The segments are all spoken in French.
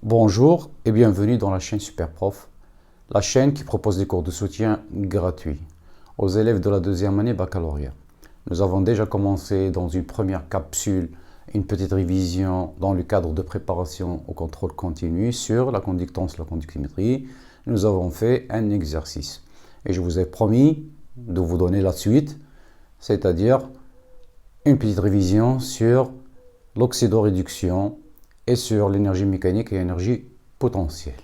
Bonjour et bienvenue dans la chaîne Superprof, la chaîne qui propose des cours de soutien gratuits aux élèves de la deuxième année baccalauréat. Nous avons déjà commencé dans une première capsule une petite révision dans le cadre de préparation au contrôle continu sur la conductance, la conductimétrie. Nous avons fait un exercice et je vous ai promis de vous donner la suite, c'est-à-dire une petite révision sur l'oxydoréduction et sur l'énergie mécanique et l'énergie potentielle.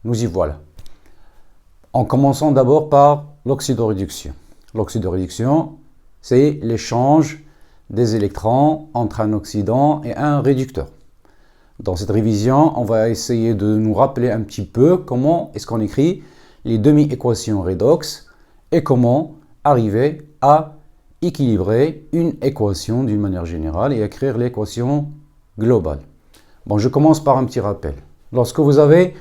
Nous y voilà. En commençant d'abord par l'oxydoréduction. L'oxydoréduction, c'est l'échange des électrons entre un oxydant et un réducteur. Dans cette révision, on va essayer de nous rappeler un petit peu comment est-ce qu'on écrit les demi-équations redox et comment arriver à équilibrer une équation d'une manière générale et écrire l'équation globale. Bon, je commence par un petit rappel. Lorsque vous avez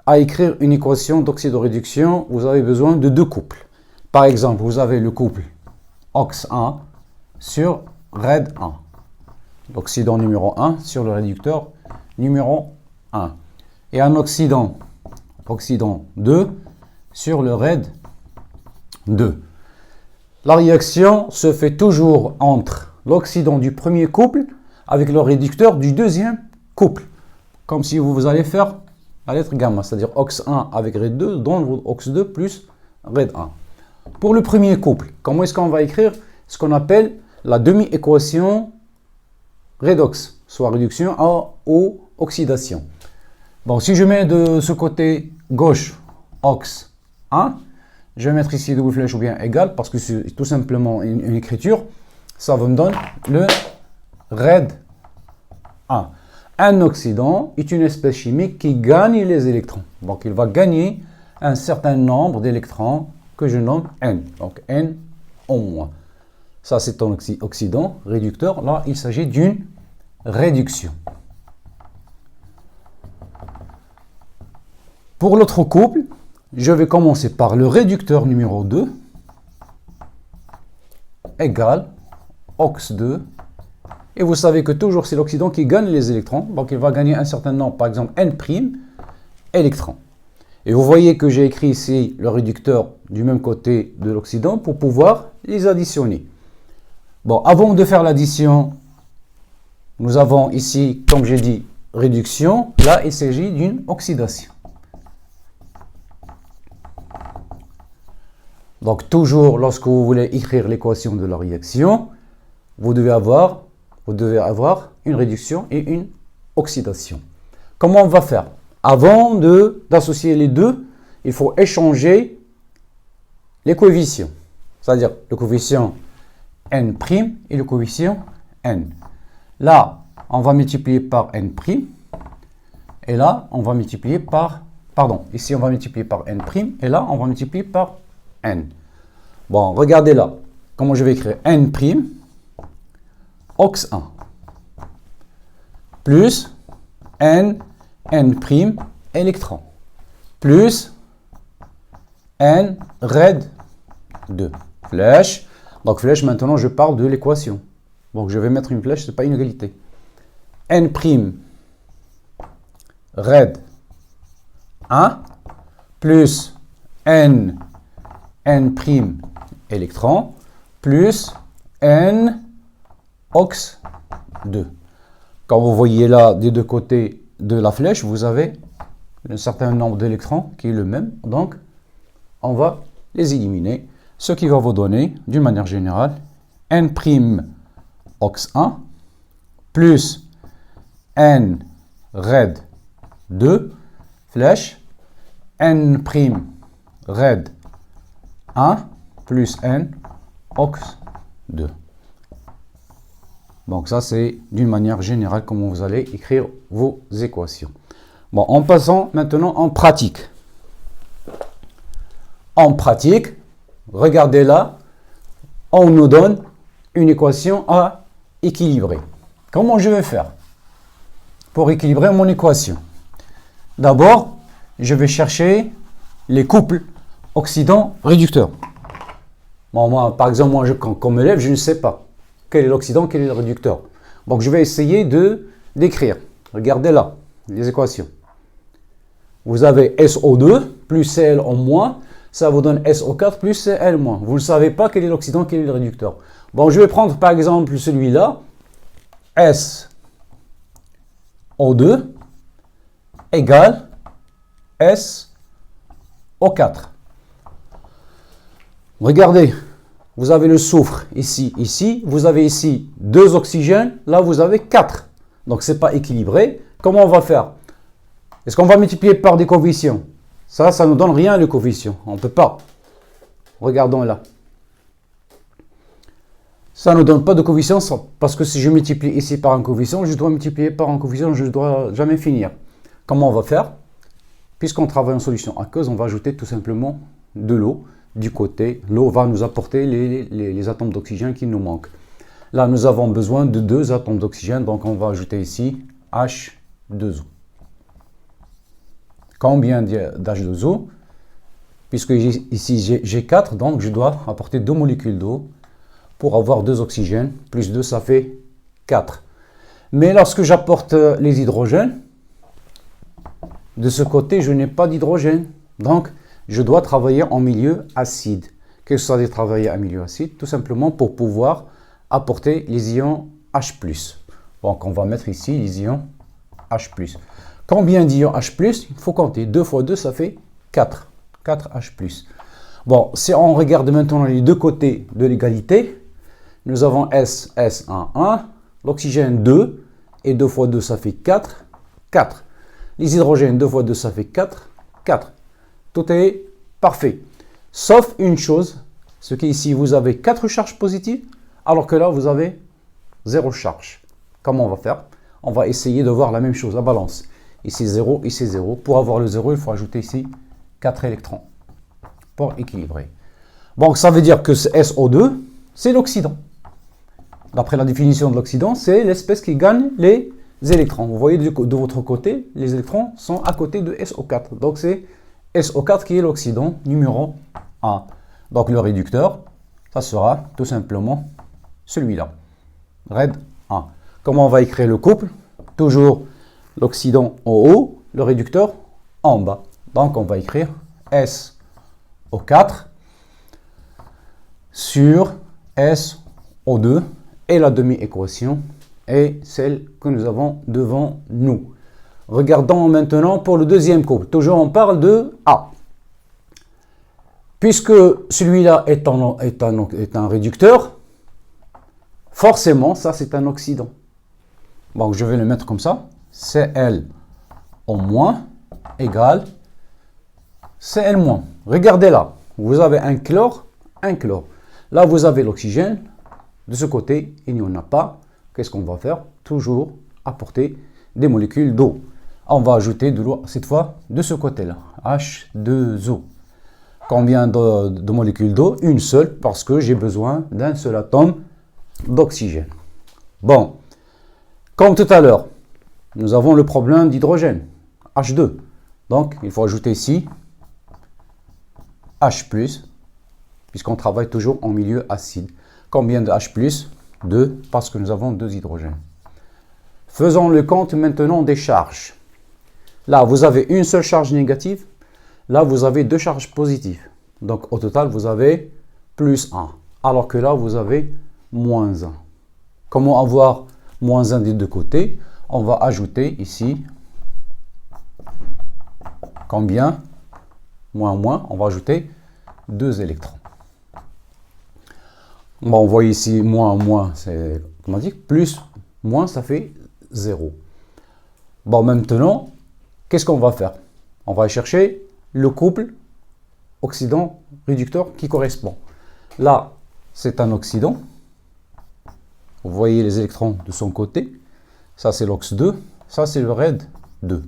à écrire une équation d'oxydoréduction, vous avez besoin de deux couples. Par exemple, vous avez le couple OX1 sur RED1. L'oxydant numéro 1 sur le réducteur numéro 1. Et un oxydant 2 sur le RED 2. La réaction se fait toujours entre l'oxydant du premier couple avec le réducteur du deuxième couple. Comme si vous allez faire la lettre gamma, c'est-à-dire OX1 avec RED2, donc OX2 plus RED1. Pour le premier couple, comment est-ce qu'on va écrire ce qu'on appelle la demi-équation redox, soit réduction ou oxydation. Bon, si je mets de ce côté gauche OX1, je vais mettre ici double flèche ou bien égal, parce que c'est tout simplement une écriture. Ça me donne le RED1. Un oxydant est une espèce chimique qui gagne les électrons. Donc, il va gagner un certain nombre d'électrons que je nomme N. Donc, N en moins. Ça, c'est un oxydant réducteur. Là, il s'agit d'une réduction. Pour l'autre couple, je vais commencer par le réducteur numéro 2 égale OX2. Et vous savez que toujours c'est l'oxydant qui gagne les électrons. Donc il va gagner un certain nombre, par exemple N' électrons. Et vous voyez que j'ai écrit ici le réducteur du même côté de l'oxydant pour pouvoir les additionner. Bon, avant de faire l'addition, nous avons ici, comme j'ai dit, réduction. Là, il s'agit d'une oxydation. Donc toujours, lorsque vous voulez écrire l'équation de la réaction, vous devez avoir une réduction et une oxydation. Comment on va faire? Avant d'associer les deux, il faut échanger les coefficients. C'est-à-dire le coefficient N' et le coefficient N. Là, on va multiplier par N'. Et là, on va multiplier par... Pardon, ici on va multiplier par N'. Et là, on va multiplier par N. Bon, regardez là. Comment je vais écrire? N'. OX1 plus N' électron plus N RED2 flèche. Donc flèche, maintenant je parle de l'équation. Donc je vais mettre une flèche, ce n'est pas une égalité. N' RED1 plus N' électron plus N OX2. Quand vous voyez là, des deux côtés de la flèche, vous avez un certain nombre d'électrons qui est le même. Donc, on va les éliminer. Ce qui va vous donner, d'une manière générale, N' OX1 plus N RED2 flèche N' RED1 plus N OX2. Donc ça, c'est d'une manière générale comment vous allez écrire vos équations. Bon, en passant maintenant en pratique. En pratique, regardez là, on nous donne une équation à équilibrer. Comment je vais faire pour équilibrer mon équation? D'abord, je vais chercher les couples oxydant-réducteur. Bon, moi, par exemple, comme élève, je ne sais pas quel est l'oxydant, quel est le réducteur. Donc, je vais essayer d'écrire. Regardez là, les équations. vous avez SO2 plus Cl en moins, ça vous donne SO4 plus Cl moins. Vous ne savez pas quel est l'oxydant, quel est le réducteur. Bon, je vais prendre par exemple celui-là, SO2 égale SO4. Regardez, vous avez le soufre ici, ici. Vous avez ici 2 oxygènes. Là, vous avez 4. Donc, ce n'est pas équilibré. Comment on va faire? Est-ce qu'on va multiplier par des coefficients? Ça ne nous donne rien, le coefficient. On ne peut pas. Regardons là. Ça ne nous donne pas de coefficient parce que si je multiplie ici par un coefficient, je dois multiplier par un coefficient, je ne dois jamais finir. Comment on va faire? Puisqu'on travaille en solution aqueuse, on va ajouter tout simplement de l'eau. Du côté, l'eau va nous apporter les atomes d'oxygène qui nous manquent. Là, nous avons besoin de 2 atomes d'oxygène, donc on va ajouter ici H2O. Combien d'H2O? Puisque ici j'ai 4, donc je dois apporter 2 molécules d'eau pour avoir 2 oxygènes. Plus 2, ça fait 4. Mais lorsque j'apporte les hydrogènes, de ce côté, je n'ai pas d'hydrogène. Donc, je dois travailler en milieu acide. Qu'est-ce que ça veut dire travailler en milieu acide? Tout simplement pour pouvoir apporter les ions H+. Donc, on va mettre ici les ions H+. Combien d'ions H+? Il faut compter. 2 fois 2, ça fait 4. 4 H+. Bon, si on regarde maintenant les deux côtés de l'égalité, nous avons S, S1, 1, l'oxygène 2, et 2 fois 2, ça fait 4, 4. Les hydrogènes, 2 fois 2, ça fait 4, 4. Tout est parfait. Sauf une chose, ce qui ici, vous avez 4 charges positives, alors que là, vous avez 0 charge. Comment on va faire? On va essayer de voir la même chose, la balance. Ici 0, ici 0. Pour avoir le 0, il faut ajouter ici 4 électrons pour équilibrer. Donc, ça veut dire que ce SO2, c'est l'oxydant. D'après la définition de l'oxydant, c'est l'espèce qui gagne les électrons. Vous voyez de votre côté, les électrons sont à côté de SO4. Donc, c'est SO4 qui est l'oxydant numéro 1. Donc, le réducteur, ça sera tout simplement celui-là. RED 1. Comment on va écrire le couple? Toujours l'oxydant en haut, le réducteur en bas. Donc, on va écrire SO4 sur SO2 et la demi-équation est celle que nous avons devant nous. Regardons maintenant pour le deuxième couple. Toujours on parle de A. Puisque celui-là est un réducteur, forcément, ça c'est un oxydant. Donc je vais le mettre comme ça. Cl en moins égale Cl moins. Regardez là, vous avez un chlore, un chlore. Là, vous avez l'oxygène. De ce côté, il n'y en a pas. Qu'est-ce qu'on va faire? Toujours apporter des molécules d'eau. On va ajouter de l'eau, cette fois, de ce côté-là. H2O. Combien de molécules d'eau? Une seule, parce que j'ai besoin d'un seul atome d'oxygène. Bon, comme tout à l'heure, nous avons le problème d'hydrogène, H2. Donc, il faut ajouter ici H+, puisqu'on travaille toujours en milieu acide. Combien de H+? 2, parce que nous avons 2 hydrogènes. Faisons le compte maintenant des charges. Là, vous avez une seule charge négative. Là, vous avez 2 charges positives. Donc, au total, vous avez plus 1. Alors que là, vous avez moins 1. Comment avoir moins 1 des deux côtés? On va ajouter ici, combien? Moins, moins, on va ajouter 2 électrons. Bon, on voit ici, moins, moins, c'est, comment on dit, plus, moins, ça fait 0. Bon, maintenant, qu'est-ce qu'on va faire? On va chercher le couple oxydant-réducteur qui correspond. Là, c'est un oxydant. Vous voyez les électrons de son côté. Ça, c'est l'ox 2. Ça, c'est le RED 2.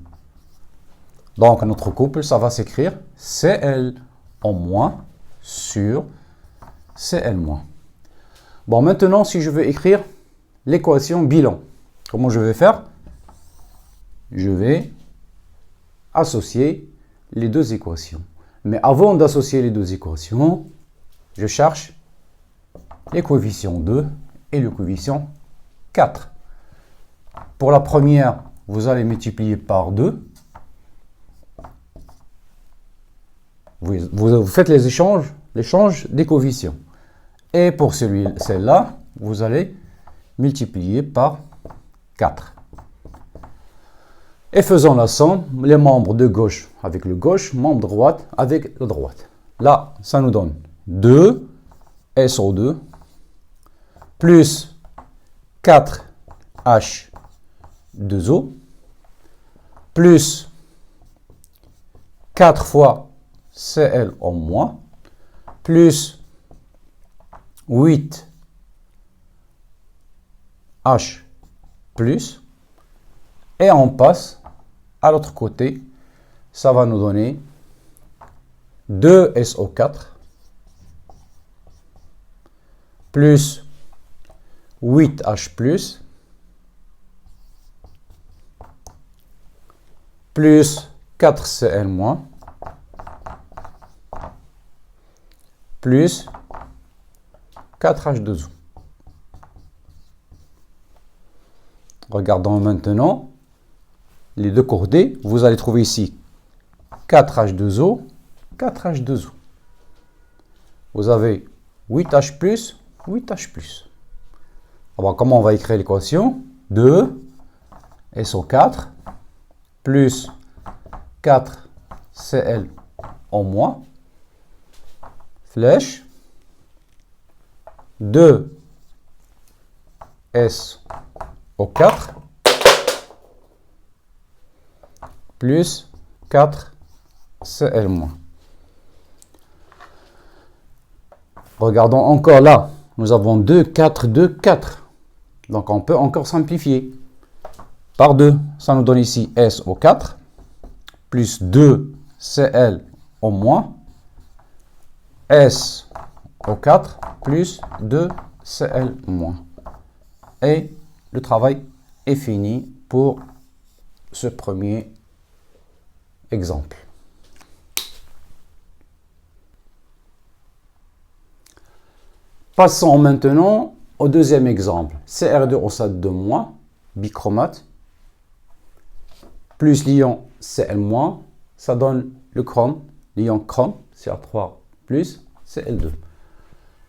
Donc, notre couple, ça va s'écrire Cl en moins sur Cl moins. Bon, maintenant, si je veux écrire l'équation bilan, comment je vais faire? Je vais associer les deux équations. Mais avant d'associer les deux équations, je cherche les coefficients 2 et le coefficient 4. Pour la première, vous allez multiplier par 2. Vous faites l'échange des coefficients. Et pour celle-là, vous allez multiplier par 4. Et faisons la somme, les membres de gauche avec le gauche, membre de droite avec la droite. Là, ça nous donne 2 SO2 plus 4H2O plus 4 fois Cl en moins plus 8H plus, et on passe à l'autre côté, ça va nous donner 2SO4 plus 8H plus 4Cl- plus 4H2O. Regardons maintenant les deux cordées. Vous allez trouver ici 4H2O, 4H2O. Vous avez 8H+, 8H+. Alors, comment on va écrire l'équation? 2 SO4 plus 4Cl en moins, flèche, 2 SO4 plus 4Cl-. Regardons encore là. Nous avons 2, 4, 2, 4. Donc on peut encore simplifier. Par 2, ça nous donne ici SO4 plus 2Cl en moins SO4 plus 2Cl-. Et le travail est fini pour ce premier exemple. Passons maintenant au deuxième exemple. Cr2 oxyde de moins, bichromate, plus l'ion Cl-, ça donne le chrome, l'ion chrome, Cr3 plus Cl2.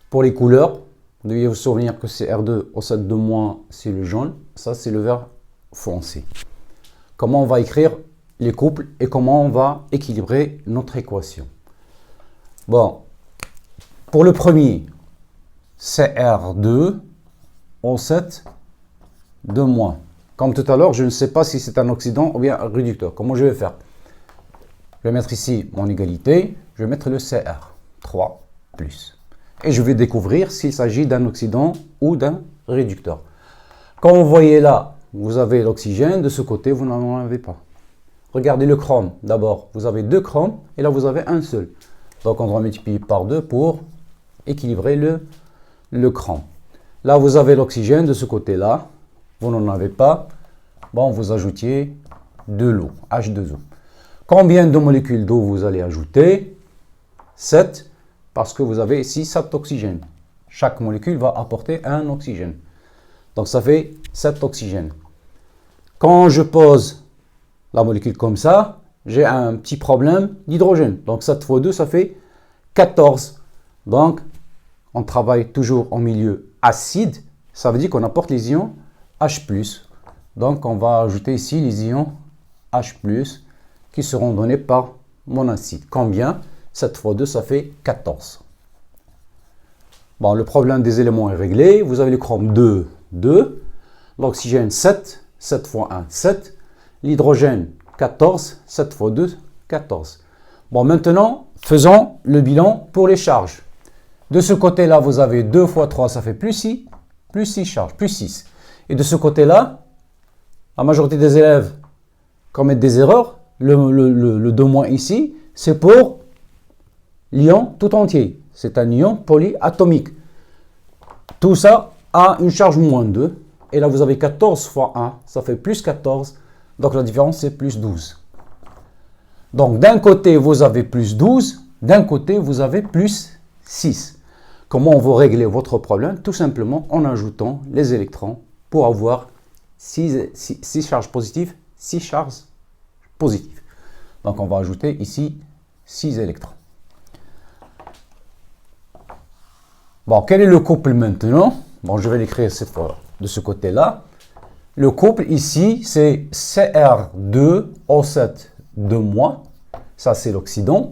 Pour les couleurs, vous devez vous souvenir que Cr2 oxyde de moins, c'est le jaune, ça c'est le vert foncé. Comment on va écrire les couples et comment on va équilibrer notre équation? Bon, pour le premier, Cr2 oxyde de moins. Comme tout à l'heure, je ne sais pas si c'est un oxydant ou bien un réducteur. Comment je vais faire? Je vais mettre ici mon égalité, je vais mettre le Cr3+. Et je vais découvrir s'il s'agit d'un oxydant ou d'un réducteur. Comme vous voyez là, vous avez l'oxygène, de ce côté, vous n'en avez pas. Regardez le chrome. D'abord, vous avez 2 chromes et là, vous avez un seul. Donc, on va multiplier par 2 pour équilibrer le chrome. Là, vous avez l'oxygène de ce côté-là. Vous n'en avez pas. Bon, vous ajoutiez de l'eau, H2O. Combien de molécules d'eau vous allez ajouter? 7, parce que vous avez ici 7 oxygènes. Chaque molécule va apporter un oxygène. Donc, ça fait 7 oxygènes. Quand je pose la molécule comme ça, j'ai un petit problème d'hydrogène. Donc, 7 fois 2, ça fait 14. Donc, on travaille toujours en milieu acide. Ça veut dire qu'on apporte les ions H+. Donc, on va ajouter ici les ions H+, qui seront donnés par mon acide. Combien? 7 fois 2, ça fait 14. Bon, le problème des éléments est réglé. Vous avez le chrome 2, 2. L'oxygène 7. 7 fois 1, 7. L'hydrogène 14. 7 fois 2, 14. Bon, maintenant, faisons le bilan pour les charges. De ce côté-là, vous avez 2 fois 3, ça fait plus 6 charges, plus 6. Et de ce côté-là, la majorité des élèves commettent des erreurs. Le 2- ici, c'est pour l'ion tout entier. C'est un ion polyatomique. Tout ça a une charge moins 2. Et là, vous avez 14 fois 1, ça fait plus 14. Donc, la différence, c'est plus 12. Donc, d'un côté, vous avez plus 12. D'un côté, vous avez plus 6. Comment on va régler votre problème? Tout simplement en ajoutant les électrons pour avoir 6 charges positives, 6 charges positives. Donc, on va ajouter ici 6 électrons. Bon, quel est le couple maintenant? Bon, je vais l'écrire cette fois de ce côté-là. Le couple ici, c'est Cr2O7 de moins. Ça, c'est l'oxydant.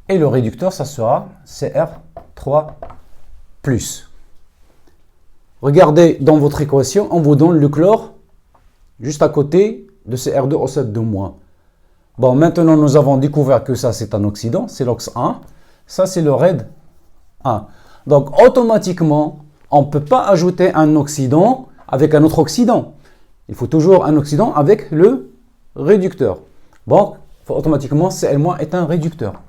Et le réducteur, ça sera Cr3 plus. Regardez dans votre équation, on vous donne le chlore juste à côté de Cr2O7 de moins. Bon, maintenant, nous avons découvert que ça, c'est un oxydant, c'est l'ox 1. Ça, c'est le RED 1. Donc, automatiquement, on ne peut pas ajouter un oxydant avec un autre oxydant. Il faut toujours un oxydant avec le réducteur. Bon, automatiquement, Cl- est un réducteur.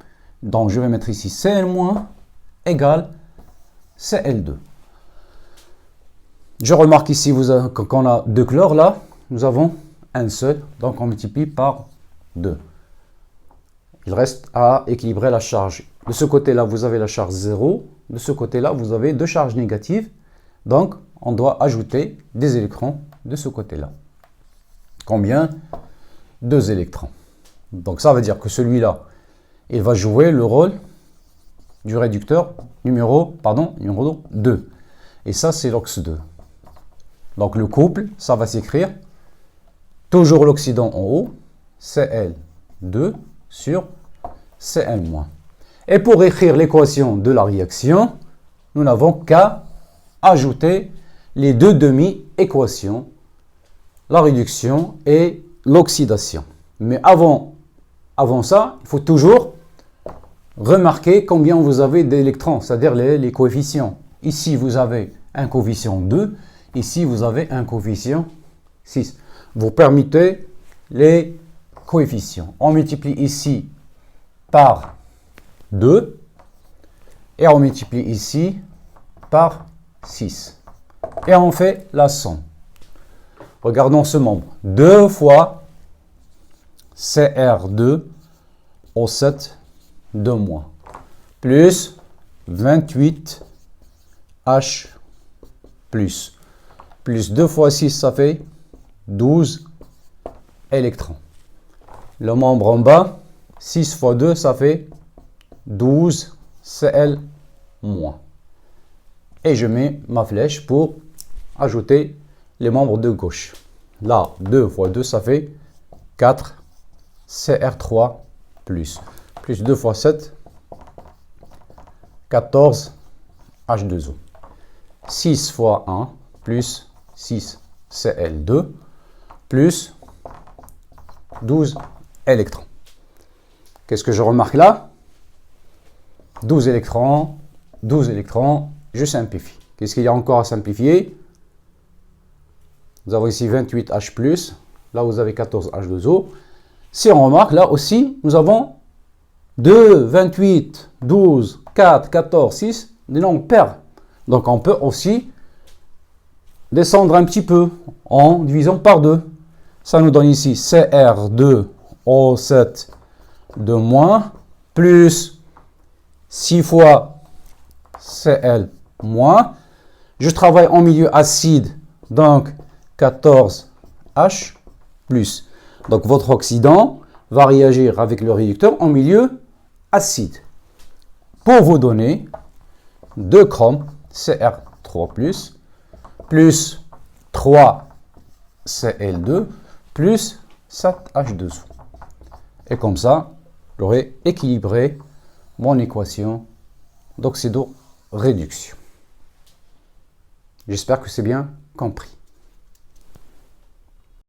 Donc, je vais mettre ici Cl- égale Cl2. Je remarque ici qu'on a deux chlores là, nous avons un seul, donc on multiplie par 2. Il reste à équilibrer la charge. De ce côté-là, vous avez la charge 0. De ce côté-là, vous avez deux charges négatives. Donc, on doit ajouter des électrons de ce côté-là. Combien? 2 électrons. Donc, ça veut dire que celui-là, il va jouer le rôle du réducteur numéro 2. Et ça, c'est l'ox 2. Donc, le couple, ça va s'écrire toujours l'oxydant en haut, Cl2 sur Cl-. Et pour écrire l'équation de la réaction, nous n'avons qu'à ajouter les deux demi-équations, la réduction et l'oxydation. Mais avant ça, il faut toujours remarquer combien vous avez d'électrons, c'est-à-dire les coefficients. Ici, vous avez un coefficient 2, ici, vous avez un coefficient 6. Vous permettez les coefficients. On multiplie ici par 2 et on multiplie ici par 6. Et on fait la somme. Regardons ce membre. 2 fois Cr2O7 de moins plus 28H plus 2 fois 6, ça fait 12 électrons. Le membre en bas, 6 fois 2, ça fait 12 Cl-. Et je mets ma flèche pour ajouter les membres de gauche. Là, 2 fois 2, ça fait 4 Cr3 plus 2 fois 7, 14 H2O. 6 fois 1 plus 6 Cl2 plus 12 électrons. Qu'est-ce que je remarque là? 12 électrons, je simplifie. Qu'est-ce qu'il y a encore à simplifier? Nous avons ici 28H+, là vous avez 14H2O. Si on remarque, là aussi, nous avons 2, 28, 12, 4, 14, 6, des nombres pairs. Donc on peut aussi descendre un petit peu en divisant par 2. Ça nous donne ici Cr2O7 de moins plus 6 fois Cl moins. Je travaille en milieu acide, donc 14H plus. Donc votre oxydant va réagir avec le réducteur en milieu acide. Pour vous donner 2 chrome Cr3 plus 3 Cl2 plus 7H2O. Et comme ça, j'aurai équilibré mon équation d'oxydoréduction. J'espère que c'est bien compris.